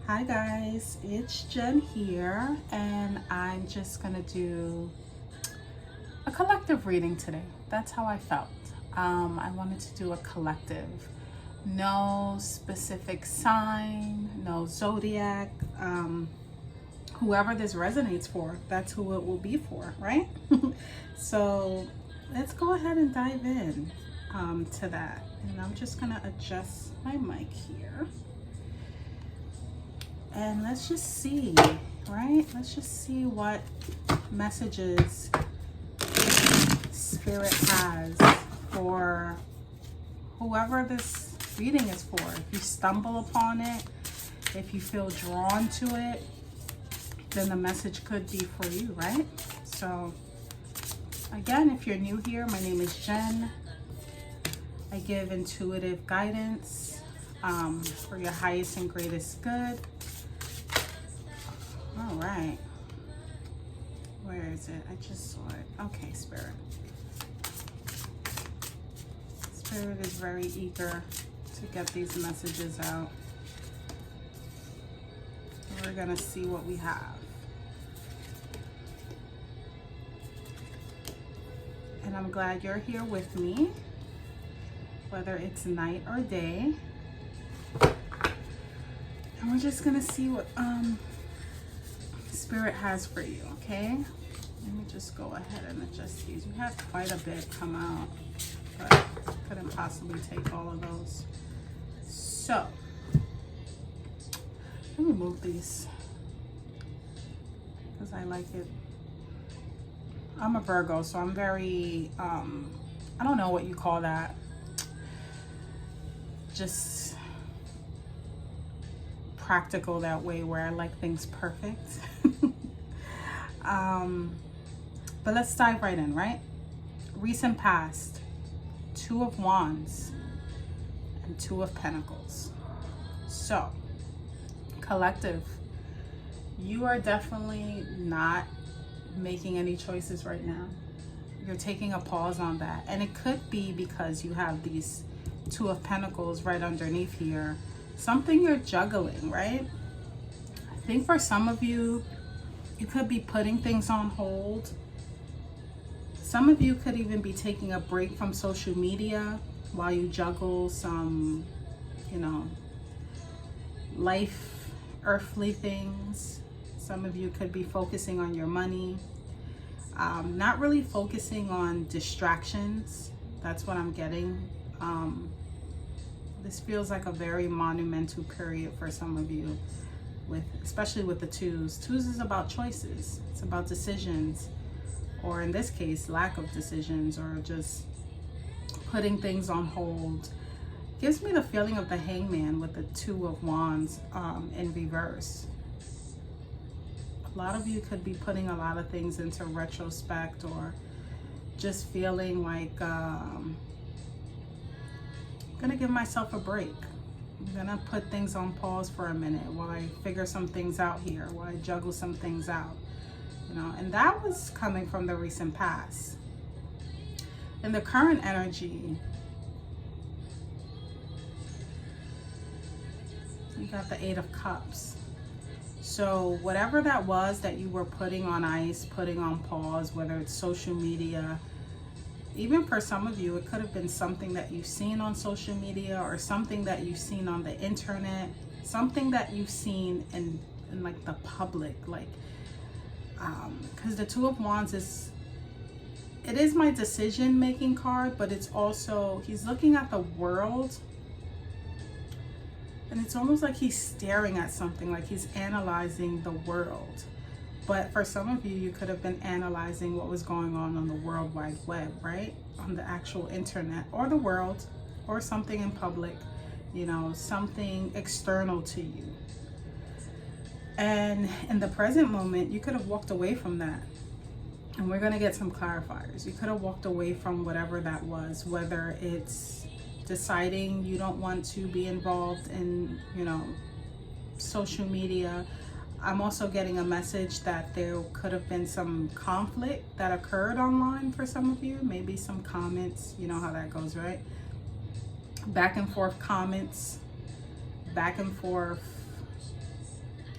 Hi guys, it's Jen here, and I'm just gonna do a collective reading today. That's how I felt. I wanted to do a collective. No specific sign, no zodiac. Whoever this resonates for, that's who it will be for, right? So let's go ahead and dive in to that. And I'm just gonna adjust my mic here. And let's just see, right? Let's just see what messages Spirit has for whoever this reading is for. If you stumble upon it, if you feel drawn to it, then the message could be for you, right? So again, if you're new here, my name is Jen. I give intuitive guidance for your highest and greatest good. All right. Where is it? I just saw it. Okay, Spirit. Spirit is very eager to get these messages out. We're going to see what we have. And I'm glad you're here with me, whether it's night or day. And we're just going to see what Spirit has for you, okay? Let me just go ahead and adjust these. We had quite a bit come out, but couldn't possibly take all of those. So, let me move these because I like it. I'm a Virgo, so I'm very, I don't know what you call that. Just practical that way, where I like things perfect. But let's dive right in, right? Recent past, Two of Wands and Two of Pentacles. So, collective, you are definitely not making any choices right now. You're taking a pause on that. And it could be because you have these Two of Pentacles right underneath here. Something you're juggling, right? I think for some of you, you could be putting things on hold. Some of you could even be taking a break from social media while you juggle some, life, earthly things. Some of you could be focusing on your money, not really focusing on distractions. That's what I'm getting. This feels like a very monumental period for some of you, especially with the twos. Twos is about choices. It's about decisions, or in this case, lack of decisions, or just putting things on hold. Gives me the feeling of the Hangman with the Two of Wands in reverse. A lot of you could be putting a lot of things into retrospect, or just feeling like I'm gonna give myself a break. I'm gonna put things on pause for a minute while I figure some things out here, while I juggle some things out, and that was coming from the recent past. In the current energy, you got the Eight of Cups. So whatever that was that you were putting on ice, putting on pause, whether it's social media, even for some of you, it could have been something that you've seen on social media, or something that you've seen on the internet, something that you've seen in like the public, like, because the Two of Wands it is my decision-making card, but it's also, he's looking at the world, and it's almost like he's staring at something, like he's analyzing the world. But for some of you, you could have been analyzing what was going on the World Wide Web, right? On the actual internet, or the world, or something in public, something external to you. And in the present moment, you could have walked away from that. And we're going to get some clarifiers. You could have walked away from whatever that was, whether it's deciding you don't want to be involved in, social media. I'm also getting a message that there could have been some conflict that occurred online for some of you. Maybe some comments, you know how that goes, right? Back and forth comments, back and forth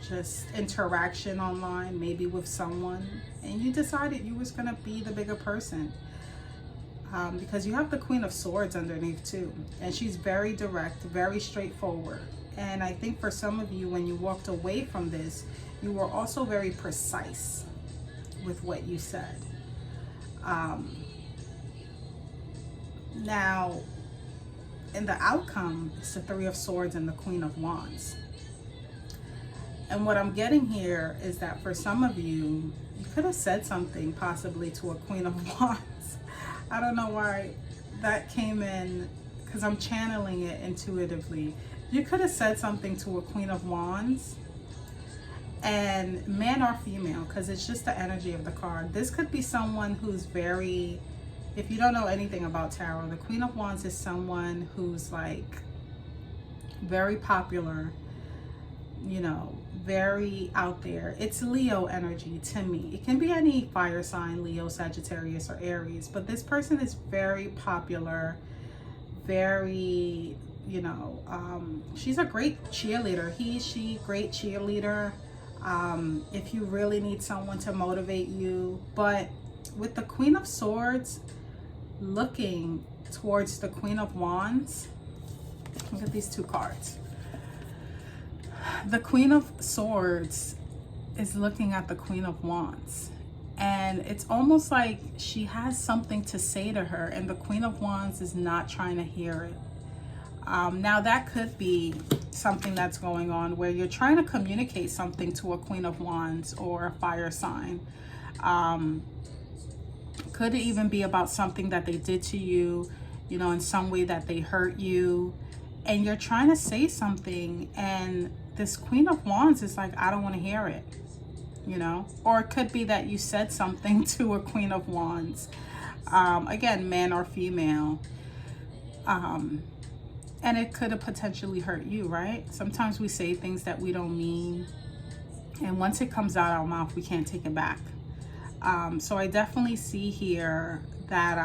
just interaction online, maybe with someone, and you decided you was gonna be the bigger person. Because you have the Queen of Swords underneath too, and she's very direct, very straightforward. And I think for some of you, when you walked away from this, you were also very precise with what you said. Now, in the outcome, it's the Three of Swords and the Queen of Wands. And what I'm getting here is that for some of you, you could have said something possibly to a Queen of Wands. I don't know why that came in, because I'm channeling it intuitively. You could have said something to a Queen of Wands, and man or female, because it's just the energy of the card. This could be someone who's very, if you don't know anything about tarot, the Queen of Wands is someone who's like very popular, you know, very out there. It's Leo energy to me. It can be any fire sign, Leo, Sagittarius, or Aries, but this person is very popular, very, you know, she's a great cheerleader. She, great cheerleader. If you really need someone to motivate you. But with the Queen of Swords looking towards the Queen of Wands, look at these two cards. The Queen of Swords is looking at the Queen of Wands, and it's almost like she has something to say to her, and the Queen of Wands is not trying to hear it. Now that could be something that's going on where you're trying to communicate something to a Queen of Wands or a fire sign. Could it even be about something that they did to you, you know, in some way that they hurt you, and you're trying to say something, and this Queen of Wands is like, I don't want to hear it, you know? Or it could be that you said something to a Queen of Wands. Again, man or female. And it could have potentially hurt you, right? Sometimes we say things that we don't mean, and once it comes out our mouth, we can't take it back. So I definitely see here that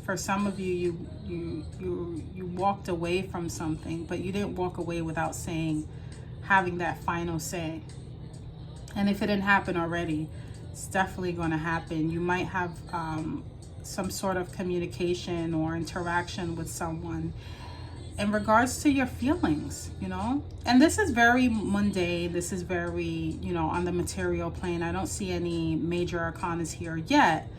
for some of you, you walked away from something, but you didn't walk away without having that final say. And if it didn't happen already, it's definitely going to happen. You might have some sort of communication or interaction with someone in regards to your feelings, you know. And this is very mundane. This is very, you know, on the material plane. I don't see any major arcanas here yet,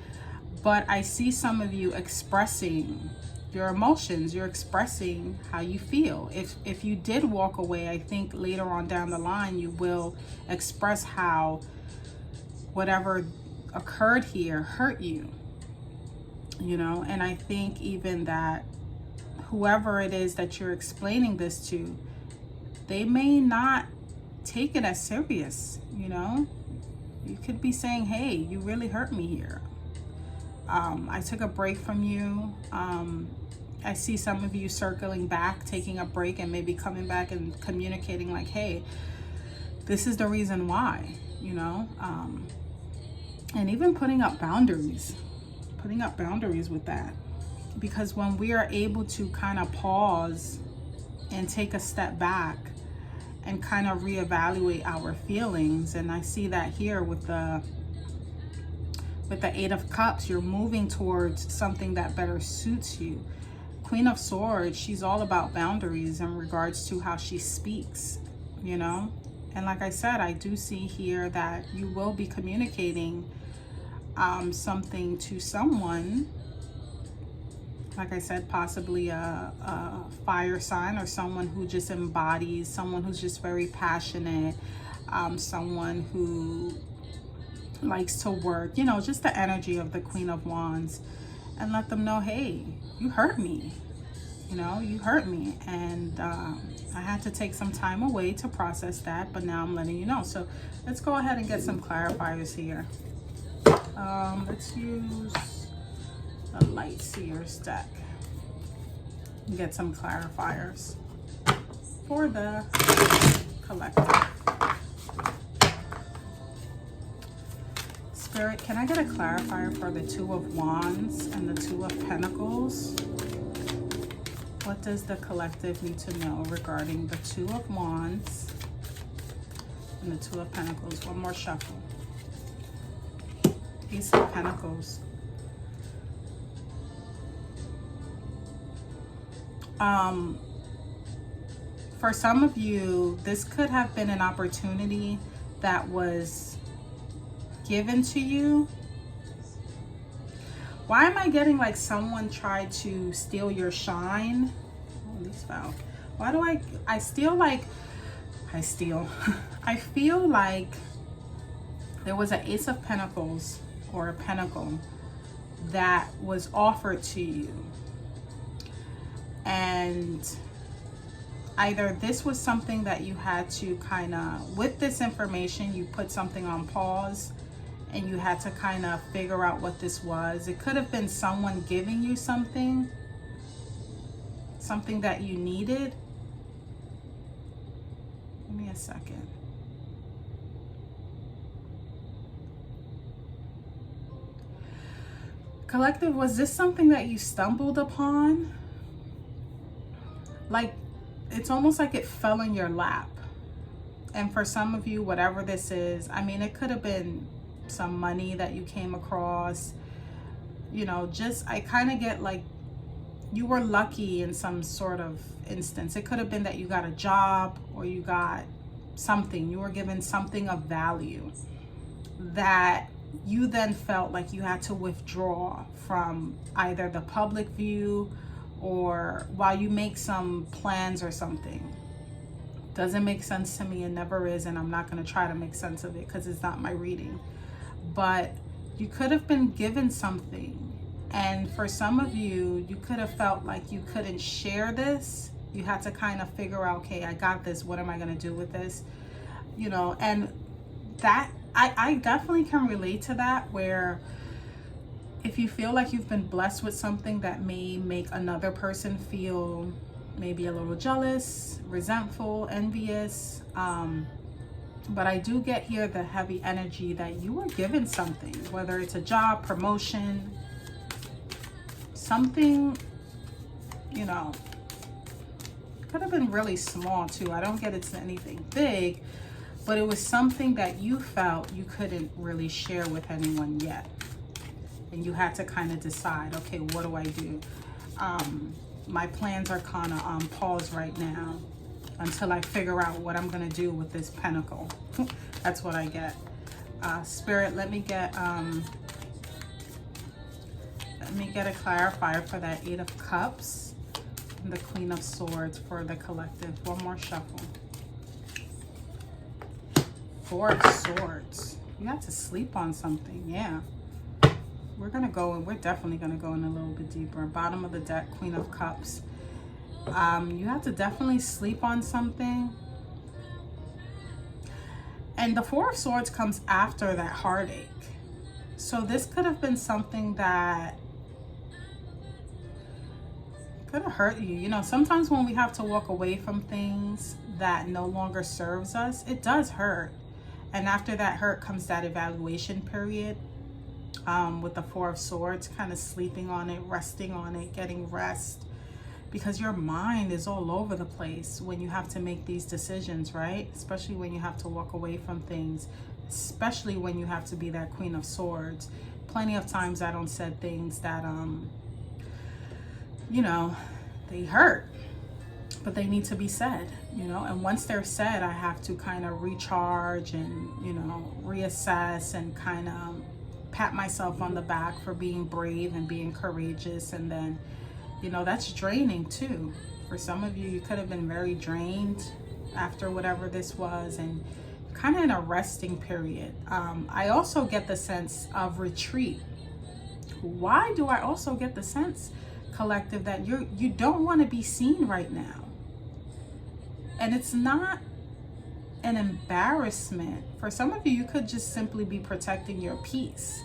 but I see some of you expressing your emotions. You're expressing how you feel. If you did walk away, I think later on down the line, you will express how whatever occurred here hurt you, you know. And I think even that whoever it is that you're explaining this to, they may not take it as serious, you know. You could be saying, hey, you really hurt me here. I took a break from you. I see some of you circling back, taking a break, and maybe coming back and communicating like, hey, this is the reason why, you know. And even putting up boundaries with that. Because when we are able to kind of pause and take a step back and kind of reevaluate our feelings, and I see that here with the Eight of Cups, you're moving towards something that better suits you. Queen of Swords, she's all about boundaries in regards to how she speaks, you know. And like I said, I do see here that you will be communicating something to someone, like I said, possibly a fire sign, or someone who just embodies, someone who's just very passionate, someone who likes to work, you know, just the energy of the Queen of Wands, and let them know, hey, you hurt me, you know, you hurt me, and I had to take some time away to process that, but now I'm letting you know. So let's go ahead and get some clarifiers here. Let's use a Light Seers deck and get some clarifiers for the collective. Spirit, can I get a clarifier for the Two of Wands and the Two of Pentacles? What does the collective need to know regarding the Two of Wands and the Two of Pentacles? One more shuffle. Ace of Pentacles. For some of you, this could have been an opportunity that was given to you. Why am I getting like someone tried to steal your shine? Oh, these fell. Why do I feel like there was an Ace of Pentacles or a pentacle that was offered to you. And either this was something that you had to kind of, with this information, you put something on pause and you had to kind of figure out what this was. It could have been someone giving you something that you needed. Give me a second. Collective, was this something that you stumbled upon? Like, it's almost like it fell in your lap. And for some of you, whatever this is, I mean, it could have been some money that you came across, you know, just, I kind of get like you were lucky in some sort of instance. It could have been that you got a job or you got something, you were given something of value that you then felt like you had to withdraw from either the public view or while you make some plans or something. Doesn't make sense to me, it never is, and I'm not going to try to make sense of it because it's not my reading. But you could have been given something, and for some of you, you could have felt like you couldn't share this. You had to kind of figure out, okay, I got this, what am I going to do with this? You know, and that I definitely can relate to that, where if you feel like you've been blessed with something that may make another person feel maybe a little jealous, resentful, envious, but I do get here the heavy energy that you were given something, whether it's a job, promotion, something, you know, could have been really small too. I don't get it's anything big, but it was something that you felt you couldn't really share with anyone yet. And you had to kind of decide, okay, what do I do? My plans are kind of on pause right now until I figure out what I'm going to do with this pentacle. That's what I get. Spirit, let me get a clarifier for that Eight of Cups and the Queen of Swords for the collective. One more shuffle. Four of Swords. You have to sleep on something, yeah. We're definitely gonna go in a little bit deeper. Bottom of the deck, Queen of Cups. You have to definitely sleep on something. And the Four of Swords comes after that heartache. So this could have been something that could have hurt you. You know, sometimes when we have to walk away from things that no longer serves us, it does hurt. And after that hurt comes that evaluation period. With the Four of Swords, kind of sleeping on it, resting on it, getting rest, because your mind is all over the place when you have to make these decisions, right? Especially when you have to walk away from things, especially when you have to be that Queen of Swords. Plenty of times I don't said things that, you know, they hurt, but they need to be said, you know, and once they're said, I have to kind of recharge and, you know, reassess and kind of pat myself on the back for being brave and being courageous. And then, you know, that's draining too. For some of you, you could have been very drained after whatever this was and kind of in a resting period. I also get the sense of retreat. Why do I also get the sense, collective, that you don't want to be seen right now? And it's not an embarrassment. For some of you, you could just simply be protecting your peace.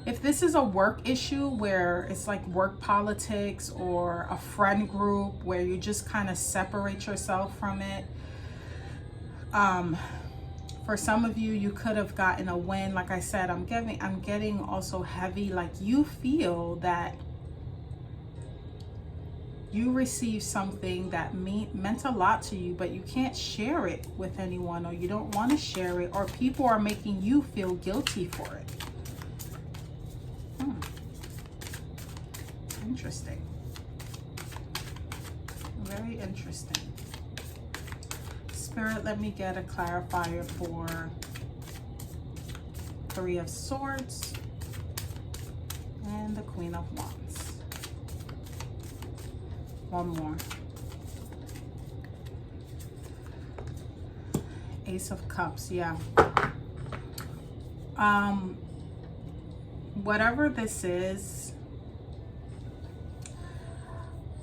If this is a work issue where it's like work politics or a friend group where you just kind of separate yourself from it, For some of you, you could have gotten a win. Like I said, I'm getting also heavy, like you feel that you received something that meant a lot to you, but you can't share it with anyone, or you don't want to share it, or people are making you feel guilty for it. Interesting. Very interesting. Spirit, let me get a clarifier for Three of Swords and the Queen of Wands. One more. Ace of Cups, yeah. Whatever this is,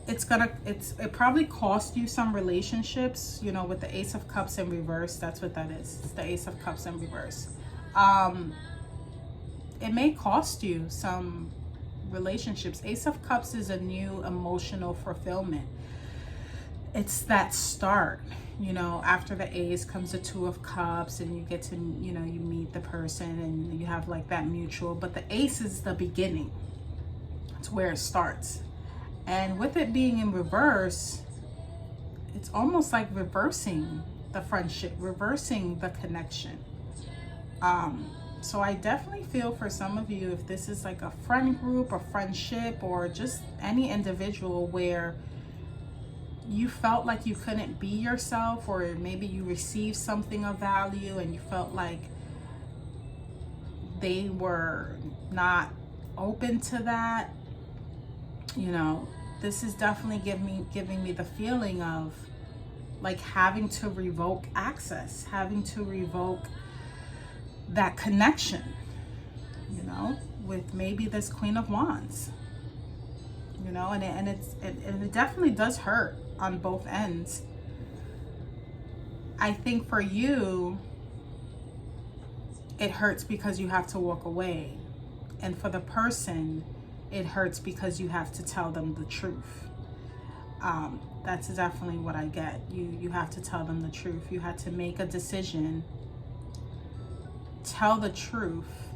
it probably cost you some relationships, you know, with the Ace of Cups in reverse. That's what that is. It's the Ace of Cups in reverse. It may cost you some relationships. Ace of Cups is a new emotional fulfillment. It's that start, you know. After the Ace comes the Two of Cups, and you get to, you know, you meet the person and you have like that mutual, but the Ace is the beginning. It's where it starts. And with it being in reverse, it's almost like reversing the friendship, reversing the connection. So I definitely feel for some of you, if this is like a friend group, a friendship, or just any individual where you felt like you couldn't be yourself, or maybe you received something of value and you felt like they were not open to that, you know, this is definitely giving me the feeling of like having to revoke access, having to revoke that connection, you know, with maybe this Queen of Wands, you know, and it definitely does hurt on both ends. I think for you, it hurts because you have to walk away, and for the person, it hurts because you have to tell them the truth. That's definitely what I get. You have to tell them the truth. You had to make a decision, tell the truth,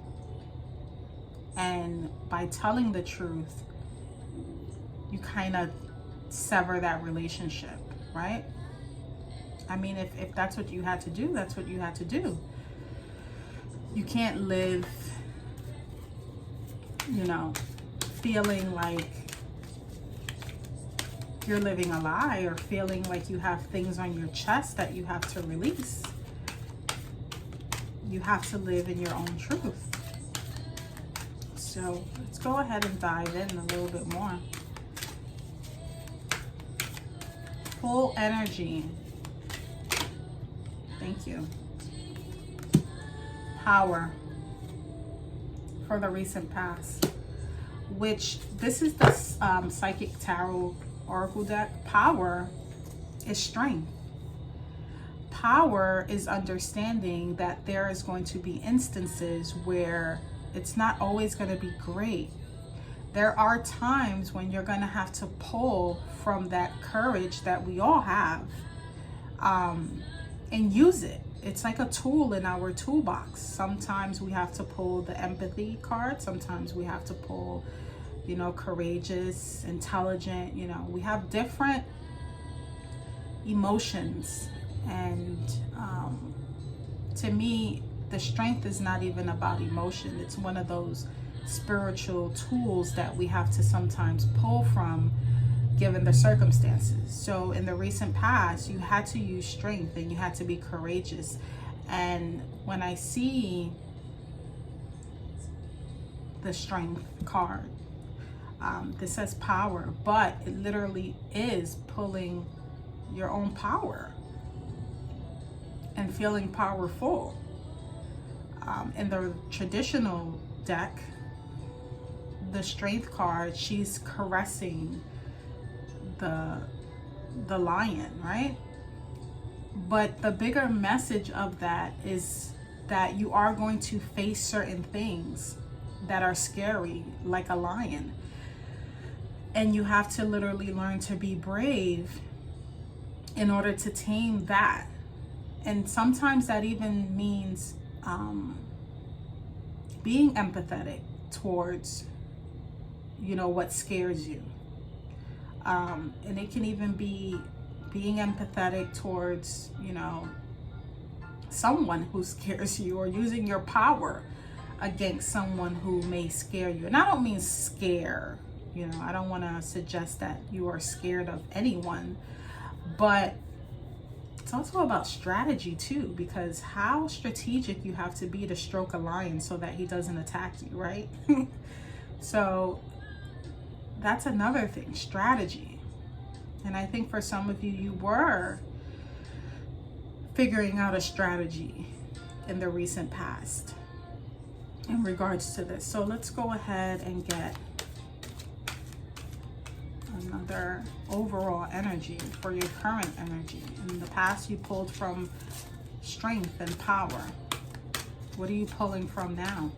and by telling the truth, you kind of sever that relationship, right? I mean, if that's what you had to do, that's what you had to do. You can't live, you know, feeling like you're living a lie, or feeling like you have things on your chest that you have to release. You have to live in your own truth. So let's go ahead and dive in a little bit more. Full energy. Thank you. Power for the recent past, which this is the Psychic Tarot Oracle deck. Power is strength. Power is understanding that there is going to be instances where it's not always going to be great. There are times when you're going to have to pull from that courage that we all have, and use it. It's like a tool in our toolbox. Sometimes we have to pull the empathy card. Sometimes we have to pull, you know, courageous, intelligent. You know, we have different emotions. And to me, the strength is not even about emotion. It's one of those spiritual tools that we have to sometimes pull from, given the circumstances. So in the recent past, you had to use strength and you had to be courageous. And when I see the strength card, this says power, but it literally is pulling your own power and feeling powerful. In the traditional deck, the strength card, she's caressing the lion, right? But the bigger message of that is that you are going to face certain things that are scary, like a lion, and you have to literally learn to be brave in order to tame that. And sometimes that even means being empathetic towards, you know, what scares you. And it can even be being empathetic towards, you know, someone who scares you, or using your power against someone who may scare you. And I don't mean scare, you know, I don't want to suggest that you are scared of anyone, but it's also about strategy too, because how strategic you have to be to stroke a lion so that he doesn't attack you, right? So that's another thing, strategy. And I think for some of you, you were figuring out a strategy in the recent past in regards to this. So let's go ahead and get another overall energy for your current energy. In the past, you pulled from strength and power. What are you pulling from now?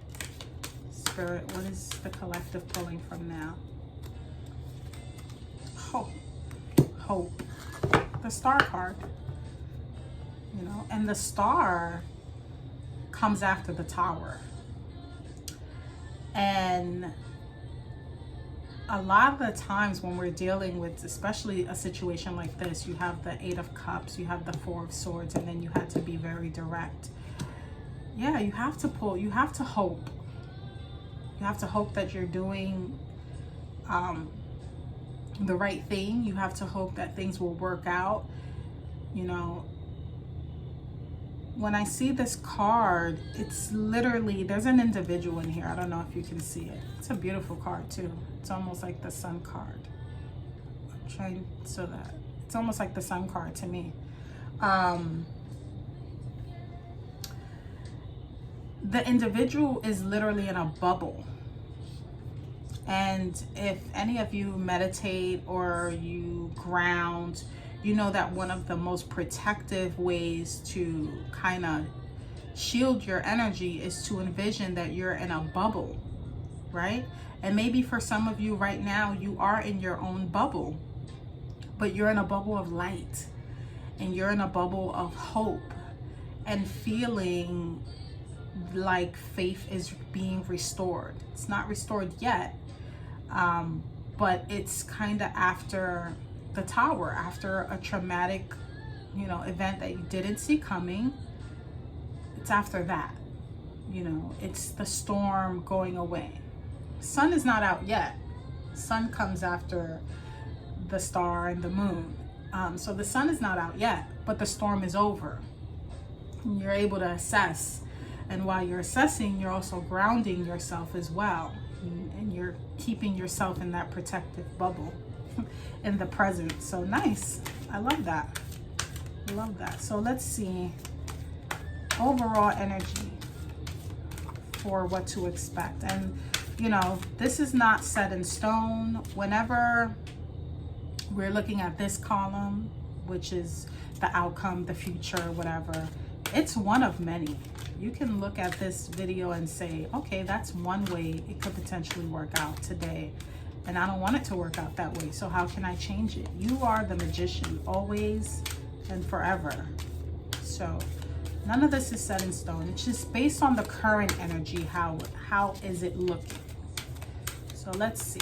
Spirit, what is the collective pulling from now? Hope. The Star card. You know, and the Star comes after the Tower. And a lot of the times when we're dealing with, especially a situation like this, you have the 8 of Cups, you have the 4 of Swords, and then you had to be very direct. Yeah, you have to pull, you have to hope. You have to hope that you're doing the right thing. You have to hope that things will work out. You know, when I see this card, it's literally, there's an individual in here. I don't know if you can see it. It's a beautiful card too. It's almost like the Sun card. I'm trying so that it's almost like the Sun card to me. The individual is literally in a bubble. And if any of you meditate or you ground, you know that one of the most protective ways to kind of shield your energy is to envision that you're in a bubble, right? And maybe for some of you right now, you are in your own bubble, but you're in a bubble of light, and you're in a bubble of hope and feeling like faith is being restored. It's not restored yet, but it's kind of after the Tower, after a traumatic, you know, event that you didn't see coming. It's after that, you know, it's the storm going away. Sun is not out yet. Sun comes after the Star and the Moon. So the sun is not out yet, but the storm is over. And you're able to assess. And while you're assessing, you're also grounding yourself as well. And you're keeping yourself in that protective bubble in the present. So nice. I love that. I love that. So let's see overall energy for what to expect. And you know, this is not set in stone. Whenever we're looking at this column, which is the outcome, the future, whatever, it's one of many. You can look at this video and say, okay, that's one way it could potentially work out today, and I don't want it to work out that way, so how can I change it? You are the magician, always and forever. So none of this is set in stone. It's just based on the current energy. How is it looking? So let's see.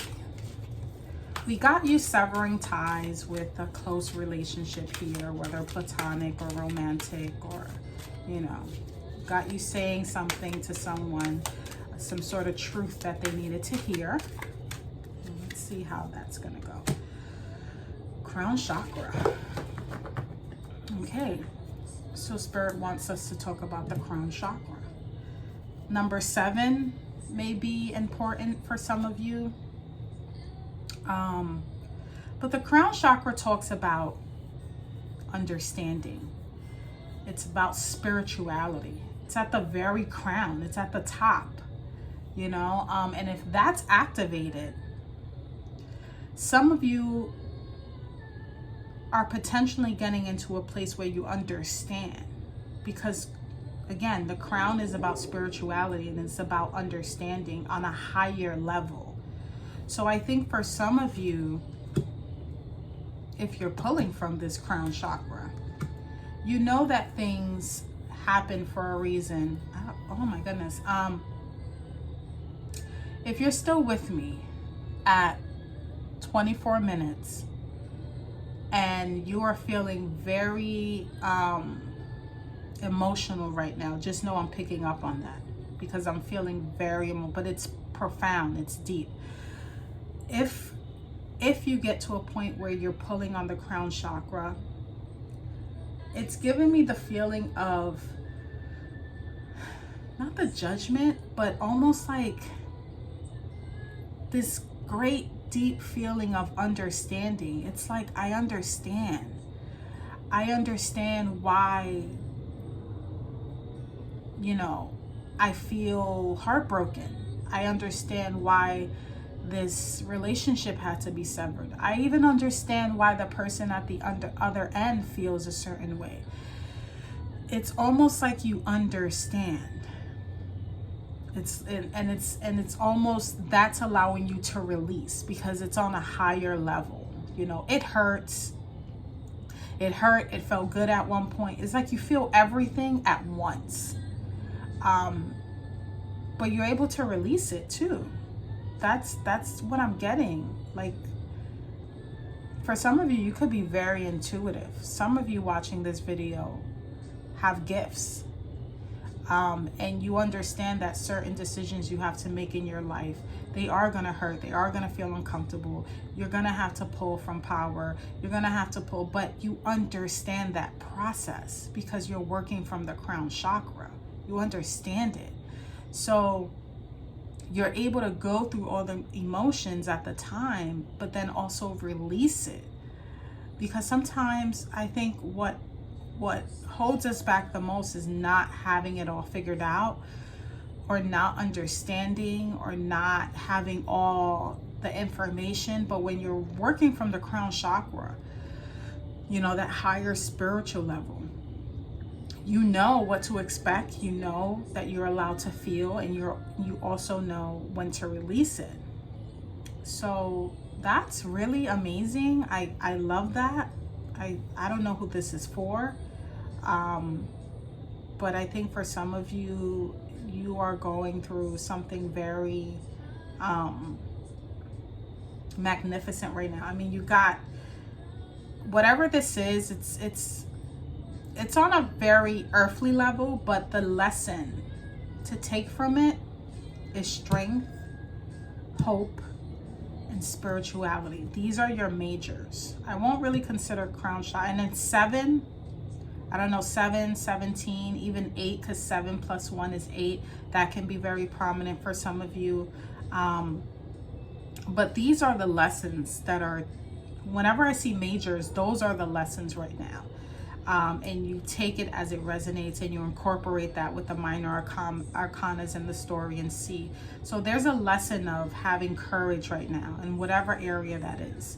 We got you severing ties with a close relationship here, whether platonic or romantic, or, you know, got you saying something to someone, some sort of truth that they needed to hear. Let's see how that's gonna go. Crown chakra. Okay, so Spirit wants us to talk about the crown chakra. Number 7 may be important for some of you. But the crown chakra talks about understanding. It's about spirituality. It's at the very crown. It's at the top, you know? And if that's activated, some of you are potentially getting into a place where you understand, because again, the crown is about spirituality, and it's about understanding on a higher level. So I think for some of you, if you're pulling from this crown chakra, You know that things happen for a reason. Oh my goodness. If you're still with me at 24 minutes and you are feeling very emotional right now, just know I'm picking up on that, because I'm feeling very emotional, but it's profound, it's deep. If you get to a point where you're pulling on the crown chakra, it's giving me the feeling of, not the judgment, but almost like this great deep feeling of understanding. It's like, I understand why, you know, I feel heartbroken. I understand why this relationship had to be severed. I even understand why the person at the other end feels a certain way. It's almost like you understand. It's almost, that's allowing you to release, because it's on a higher level. You know, it hurts. It hurt. It felt good at one point. It's like you feel everything at once. But you're able to release it too. That's what I'm getting. Like, for some of you, you could be very intuitive. Some of you watching this video have gifts. And you understand that certain decisions you have to make in your life, they are going to hurt. They are going to feel uncomfortable. You're going to have to pull from power. You're going to have to pull, but you understand that process because you're working from the crown chakra. You understand it. So you're able to go through all the emotions at the time, but then also release it. Because sometimes I think what holds us back the most is not having it all figured out, or not understanding, or not having all the information. But when you're working from the crown chakra, you know, that higher spiritual level, you know what to expect. You know that you're allowed to feel, and you also know when to release it. So that's really amazing. I love that. I don't know who this is for. But I think for some of you, you are going through something very magnificent right now. I mean, you got whatever this is, it's on a very earthly level, but the lesson to take from it is strength, hope, and spirituality. These are your majors. I won't really consider crown chakra. And then 7, I don't know, 7, 17, even 8, because 7 plus 1 is 8. That can be very prominent for some of you. But these are the lessons that are, whenever I see majors, those are the lessons right now. And you take it as it resonates, and you incorporate that with the minor arcanas in the story and see. So there's a lesson of having courage right now in whatever area that is,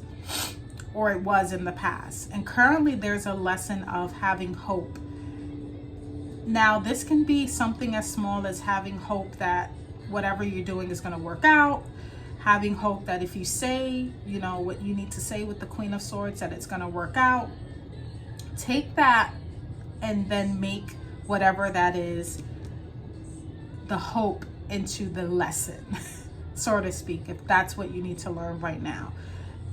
or it was in the past. And currently there's a lesson of having hope. Now, this can be something as small as having hope that whatever you're doing is going to work out. Having hope that if you say, you know, what you need to say with the Queen of Swords, that it's going to work out. Take that and then make whatever that is, the hope, into the lesson, so to speak, if that's what you need to learn right now.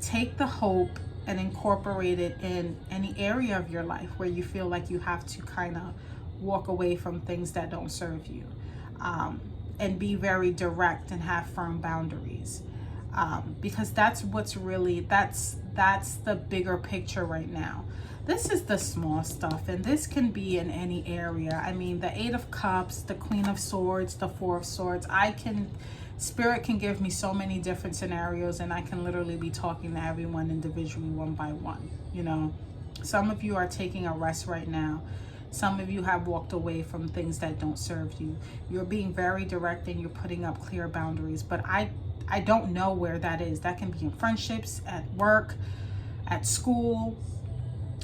Take the hope and incorporate it in any area of your life where you feel like you have to kind of walk away from things that don't serve you, and be very direct and have firm boundaries, because that's what's really, that's the bigger picture right now. This is the small stuff, and this can be in any area. I mean, the 8 of Cups, the Queen of Swords, the 4 of Swords. Spirit can give me so many different scenarios, and I can literally be talking to everyone individually, one by one. You know, some of you are taking a rest right now. Some of you have walked away from things that don't serve you. You're being very direct, and you're putting up clear boundaries. But I don't know where that is. That can be in friendships, at work, at school,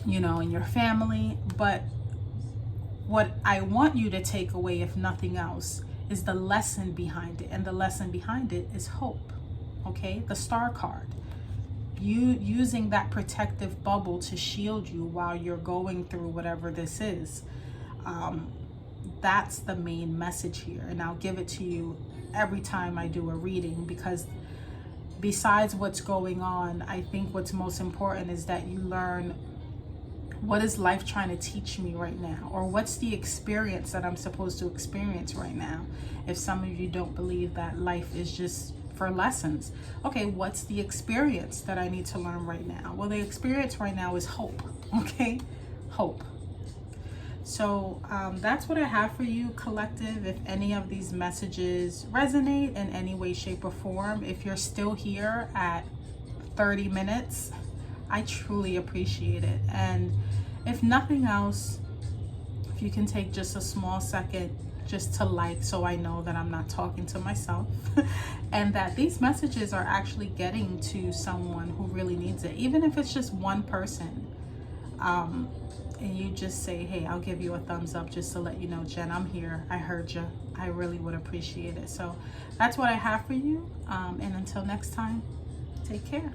you know, in your family. But what I want you to take away, if nothing else, is the lesson behind it. And the lesson behind it is hope. Okay, the Star card. you using that protective bubble to shield you while you're going through whatever this is. That's the main message here, and I'll give it to you every time I do a reading, because besides what's going on, I think what's most important is that you learn, what is life trying to teach me right now, or what's the experience that I'm supposed to experience right now. If some of you don't believe that life is just for lessons, okay, what's the experience that I need to learn right now? Well, the experience right now is hope. Okay, hope. So that's what I have for you, collective. If any of these messages resonate in any way, shape, or form, if you're still here at 30 minutes, I truly appreciate it. And if nothing else, if you can take just a small second just to like, so I know that I'm not talking to myself and that these messages are actually getting to someone who really needs it, even if it's just one person. And you just say, hey, I'll give you a thumbs up just to let you know, Jen, I'm here. I heard you. I really would appreciate it. So that's what I have for you. And until next time, take care.